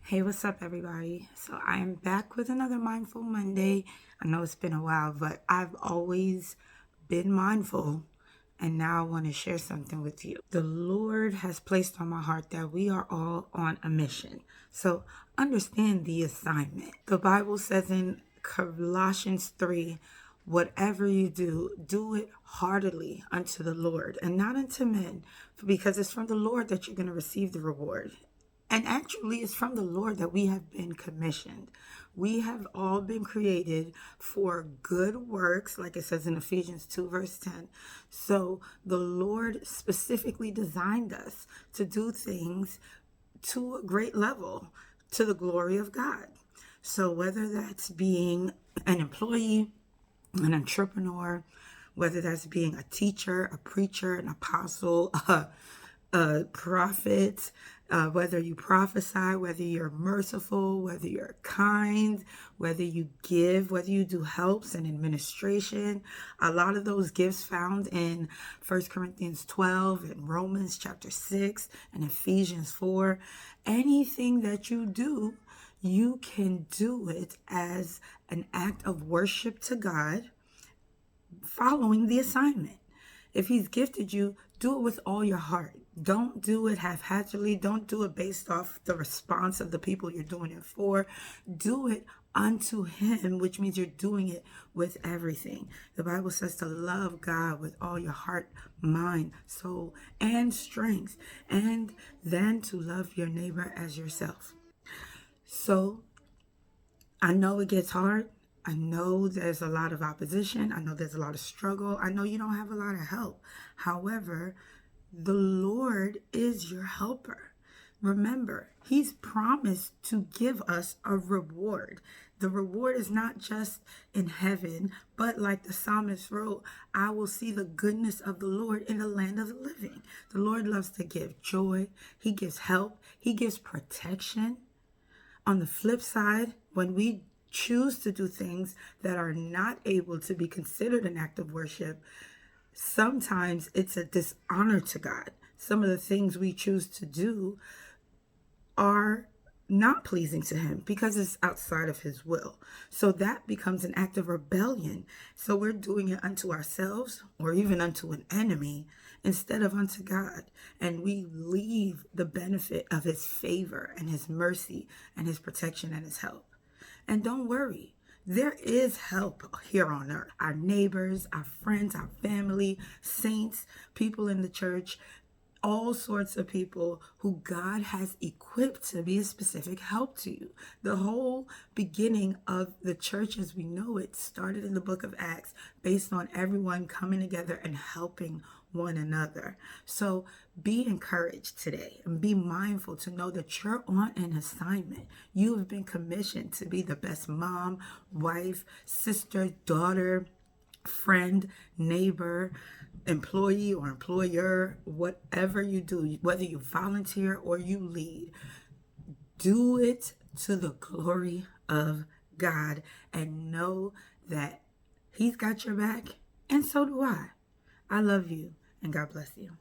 Hey, what's up, everybody? So I am back with another Mindful Monday. I know it's been a while, but I've always been mindful, and now I want to share something with you. The Lord has placed on my heart that we are all on a mission. So understand the assignment. The Bible says in Colossians 3, whatever you do, do it heartily unto the Lord and not unto men, because it's from the Lord that you're going to receive the reward. And actually, it's from the Lord that we have been commissioned. We have all been created for good works, like it says in Ephesians 2, verse 10. So the Lord specifically designed us to do things to a great level, to the glory of God. So whether that's being an employee, an entrepreneur, whether that's being a teacher, a preacher, an apostle, a prophet, whether you prophesy, whether you're merciful, whether you're kind, whether you give, whether you do helps and administration. A lot of those gifts found in 1 Corinthians 12 and Romans chapter 6 and Ephesians 4. Anything that you do, you can do it as an act of worship to God, following the assignment. If he's gifted you, do it with all your heart. Don't do it haphazardly. Don't do it based off the response of the people you're doing it for. Do it unto him, which means you're doing it with everything. The Bible says to love God with all your heart, mind, soul, and strength, and then to love your neighbor as yourself. So I know it gets hard. I know there's a lot of opposition. I know there's a lot of struggle. I know you don't have a lot of help. However, the Lord is your helper. Remember, he's promised to give us a reward. The reward is not just in heaven, but like the psalmist wrote, I will see the goodness of the Lord in the land of the living. The Lord loves to give joy. He gives help. He gives protection. On the flip side, when we choose to do things that are not able to be considered an act of worship, sometimes it's a dishonor to God. Some of the things we choose to do are not pleasing to him because it's outside of his will. So that becomes an act of rebellion. So we're doing it unto ourselves or even unto an enemy instead of unto God. And we leave the benefit of his favor and his mercy and his protection and his help. And don't worry, there is help here on earth. Our neighbors, our friends, our family, saints, people in the church, all sorts of people who God has equipped to be a specific help to you. The whole beginning of the church as we know it started in the book of Acts based on everyone coming together and helping one another. So be encouraged today and be mindful to know that you're on an assignment. You have been commissioned to be the best mom, wife, sister, daughter, friend, neighbor, employee or employer. Whatever you do, whether you volunteer or you lead, do it to the glory of God and know that he's got your back, and so do I. I love you, and God bless you.